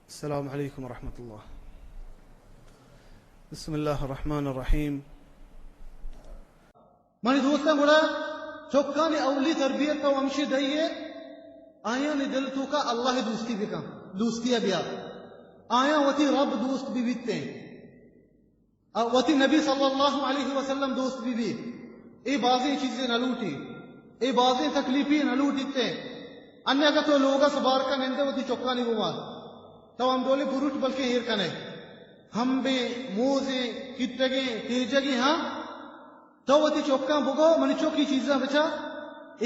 السلام عليكم ورحمة الله. بسم الله الرحمن الرحيم. من دوستان गुड़ा चौकानी अवली तरबियत का वंशी दइए आया ने दिल तो का अल्लाह दोस्ती भी काम दोस्ती अबिया आया वती रब दोस्त भी बीतते वती नबी सल्लल्लाहु अलैहि वसल्लम दोस्त भी ये बाज़ें चीजें न लूटी ये बाज़ें तकलीफी न लूटीते अन्य का तो लोगा सबार का निंदे वती चौकानी बुमार तो हम डोले बुरुट बल्कि हिर कने हम बे मोजे कितगे तेजगी हाँ तो वती चौका बुगो मनी चौकी चीज़ें बचा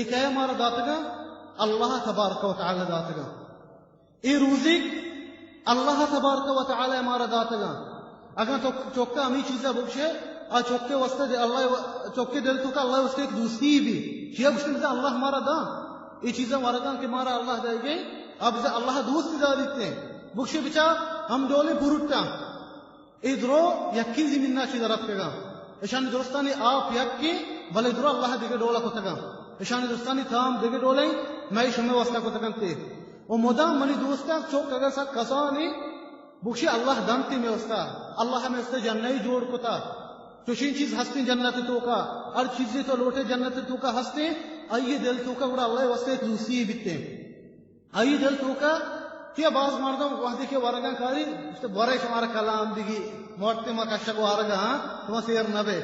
एक है हमारा दातगा अल्लाह तबारक व तआला दातगा ये रूज़ी अल्लाह तबारक व तआला हमारा दातगा अगर तो चौका हमी चीज़ें बुगशे आ चौके वस्ते दे अल्लाह चौके दिल तो का अल्लाह उसके एक दूसरी भी किया उसने कहा अल्लाह हमारा दा ये चीज़ें हमारा दा कि हमारा अल्लाह देंगे अब से अल्लाह दूसरी दा देते हैं बुगशे बिचा हम डोले बुरुट्टा इधरो यक्की ज़मीना चीज़ रखेगा ईशान दोस्तानी आप यक्की भले इधरो अल्लाह दिखे डोला को तका ईशान दोस्तानी थाम दिखे डोले मैं शमे वास्ता को तकनते वो मुदाम मनी दोस्ता चौक अगर सा कसानी बुक्शी अल्लाह दानती में उसका अल्लाह में उससे जन्नत जोड़ को था चुशीन चीज हस्ती जन्नत तो का हर चीजें तो लोटे जन्नत तो का हस्ते आइए दिल तो का बड़ा अल्लाह वास्ते दूसरी बिते आइए दिल तो का क्या बाज मारदा वह देखिए वरगा कारी उससे बरे हमारा कलाम दिगी मोटते मा कष्ट को आरगा तुम शेर नबे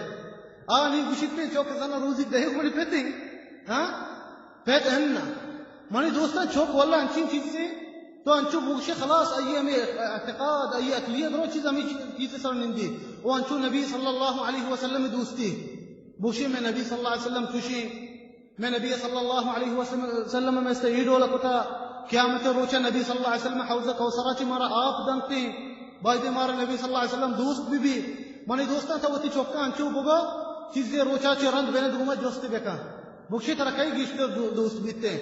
आ नहीं गुशिते चौक सना रोजी दहे को पेते हाँ पेट हन्ना मानी दोस्ता चौक वाला अंचिन चीज से तो अंचु बुगशे खलास आइए हमें अतकाद आइए अकलियत रो चीज हमें चीजें सर निंदी वो अंचु नबी सल्लल्लाहु अलैहि वसल्लम दोस्ती बुगशे में नबी सल्लल्लाहु अलैहि वसल्लम खुशी मैं नबी सल्लल्लाहु अलैहि वसल्लम में से ईद वाला कुता क्या मत रोचा नबी सल्लल्लाहु अलैहि वसल्लम हौज़ कौसरा ची मारा आप दंगते बायदे मारा नबी सल्लल्लाहु अलैहि वसल्लम दोस्त भी मनी दोस्ता था वती चौका अंचु बुगो चीजें रोचा ची रंग बेने दुमा दोस्ती बेका बुगशे तरह कई गिश्ते दोस्त बीते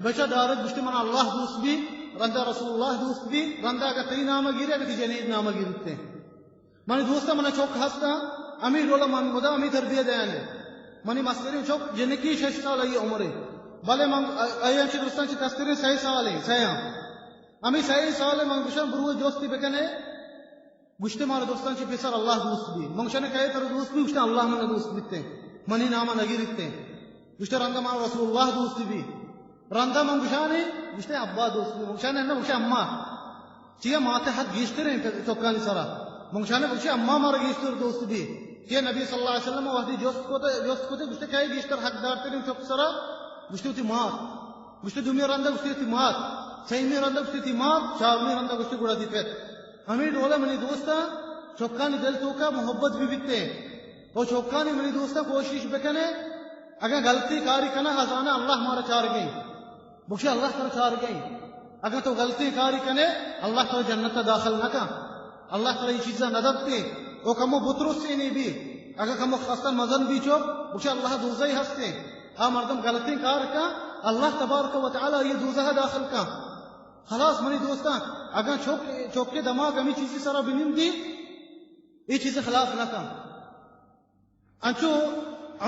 बचा दारद बुश्ते मना अल्लाह दोस्त भी रंदा रसूलुल्लाह दोस्त भी रंदा का कई नाम गिरे अगर जनीद नाम गिरते मनी दोस्ता मना चौक हंसता अमी डोला मन मुदा अमी तरबियत दयाने मनी मस्करी चौक जिनकी 6 साल आई उम्र भले मंग अयंच दोस्तांची तस्करी 6 साल है सया अमी 6 साल मंग गुशन बुरु दोस्ती बेकने गुश्ते मार दोस्तांची पिसर अल्लाह दोस्त भी मंगशने कहे तर दोस्त भी गुश्ते अल्लाह मन दोस्त बिते मनी नामा नगिरते गुश्ते रंदा मार रसूलुल्लाह दोस्त भी रंदा मंगशाने गुश्ते अब्बा दोस्त भी मंगशाने ना गुश्ते अम्मा चिया माते हाथ गिश्ते रहे चौकानी सरा मंगशाने गुश्ते अम्मा मार गिश्ते दोस्त भी ये नबी सल्लल्लाहु अलैहि वसल्लम वहदी जोस्त को गुश्ते कहे गिश्तर हक दारते नहीं चौक सरा गुश्ते उती मार गुश्ते दुमिया रंदा गुश्ते उती मार सही में रंदा गुश्ते उती मार चार में रंदा गुश्ते गुड़ा दीपे हमें डोला मनी दोस्ता चौकानी दिल तो का मोहब्बत भी बिकते वो चौकानी मनी दोस्ता कोशिश बेकने अगर गलती कारी कना हजाना अल्लाह हमारा चार गई बुक्शे अल्लाह तर चार गई अगर तो गलती कारी कने अल्लाह तर जन्नत दाखिल न का अल्लाह तर ये चीज़ें न दबते वो कमो बुतरुस से नहीं भी अगर कमो खस्ता मजन भी चो बुक्शे अल्लाह दूसरा ही हंसते हाँ मर्दम गलती कार का अल्लाह तबारक व तआला ये दूसरा दाखिल का खलास मनी दोस्ता अगर चौक के दिमाग हमें चीजें सारा बिनिम दी ये चीजें खिलाफ ना का अंचो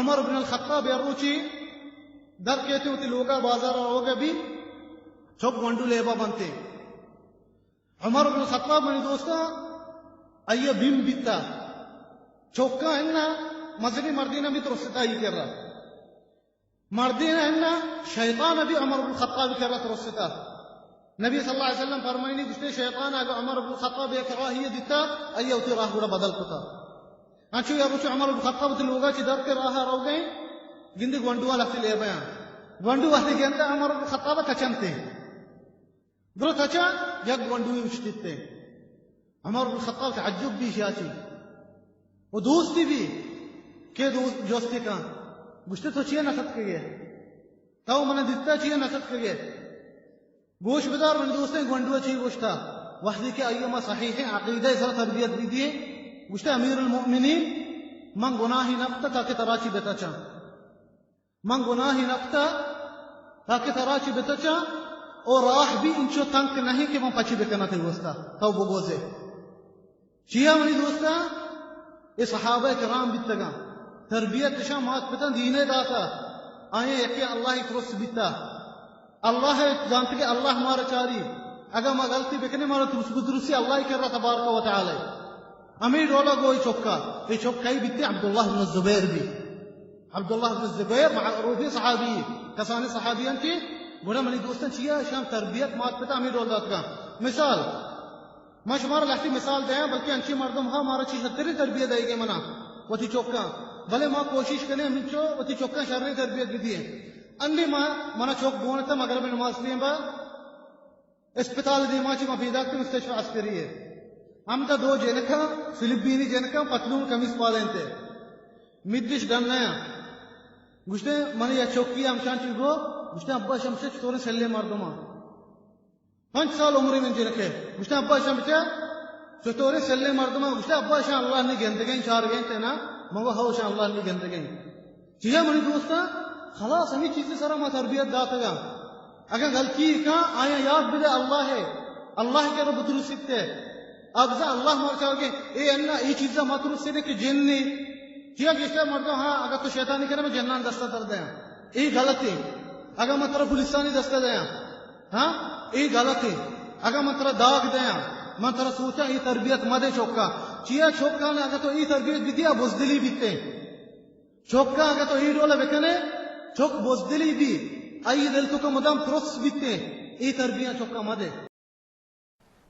उमर बिन अल-खत्ताब यारूची दर कहते होते लोगा बाजार होगा भी चौक वंडू लेबा बनते उमर बिन अल-खत्ताब मनी दोस्ता अय्या बिम बिता चौका है ना मजनी मर्दीना भी तो उससे ही कर रहा मर्दीना है ना शैतान अभी उमर बिन अल-खत्ताब कर रहा तो उससे नबी सल्लल्लाहु अलैहि वसल्लम फरमाइनी गुस्ते शैतान अगर उमर बिन खत्ताब एक राहिय दिता अय्या उती राह गुड़ा बदल कोता अंचु या रुचु उमर बिन खत्ताब ते लोगा ची दर के राह रो गए गिंदी वंडुआ लगते ले बया वंडुआ ते गेंदा उमर बिन खत्ताब कचनते द्रो तचा जग वंडुई उछते उमर बिन खत्ताब तअज्जुब भी शाची वो दोस्ती भी के दोस्ती का गुस्ते तो चिया नसत के गए ताऊ मने दित्ता चिया नसत के गए गोश बदार मन दोस्तें गंडुआ चाहिए गोश्ता वहदी के अय्यमा सही है अकीदा सर तरबियत भी दिए गोश्ता अमीरुल मोमिनीन मन गुनाही नफ्ता ताकि तराची बेताचा मन गुनाही नफ्ता ताकि तराची बेताचा और राह भी इंचो तंक नहीं कि मन पची बेकना थे गोश्ता तब वो बोझे चिया मनी दोस्ता ये सहाबा किराम बितगा तरबियत तशा मात पिता दीने दाता आए यके अल्लाह ही क्रोस बिता अल्लाह जानते कि अल्लाह हमारा चारी अगर मैं गलती बेकने मारो दुरुस्ती अल्लाह कर रहा तबारक व तआला अमीर रोला गो चौका ये चौका ही बीते अब्दुल्लाह इब्न जुबैर भी अब्दुल्लाह इब्न जुबैर मारूफ सहाबी कसाने सहाबियन की बुरा मनी दोस्तन चिया शाम तरबियत मात पता अमीर रोला का मिसाल मैं शुमार लाठी मिसाल दे बल्कि अंशी मर्दम हा मारा चीज तेरी तरबियत देगी मना वती चौका भले मां कोशिश करें मिचो वती चौका शर्री तरबियत भी दिए अन्नी मां मना चौक बोनता मगर में नमाज लिए बा अस्पताल दी माची मफीदा के मुस्तशफा अस्करी है हम तो दो जनका फिलिपीनी जनका पतलून कमीज पालेंते मिद्दिश डनया गुश्ते मन या चौकी हम शांति गो गुश्ते अब्बा शमसे तोरे सल्ले मर्दमा 5 साल उम्र में जनके गुश्ते अब्बा शमसे तोरे सल्ले मर्दमा गुश्ते अब्बा शाह अल्लाह ने गंदगे चार गए ना मगो हाउ शाह अल्लाह ने गंदगे जिया मनी दोस्ता खलास हमी चीजें सारा मा तरबियत दाता अगर गलती का आया याद भी अल्लाह है अल्लाह के रब दुरुस्त सिखते अब जा अल्लाह मार चाहोगे ए अन्ना ये चीज़ा मातरुस से कि जिन्नी किया किसका मर्दो हाँ अगर तो शैतानी करे मैं जन्नान दस्ता कर दे ये गलत है अगर मैं तेरा पुलिसानी दस्ता दे हाँ ये गलत है अगर मैं तेरा दाग दे मैं तेरा सोचा ये तरबियत मदे चौका चिया चौका ने अगर तो ये तरबियत भी दिया बुजदिली बीते चौका अगर तो ये रोला बेकने चौक बुजदिली भी आई दिल तो का मुदाम तुरस बीते ये तरबियत चौका मदे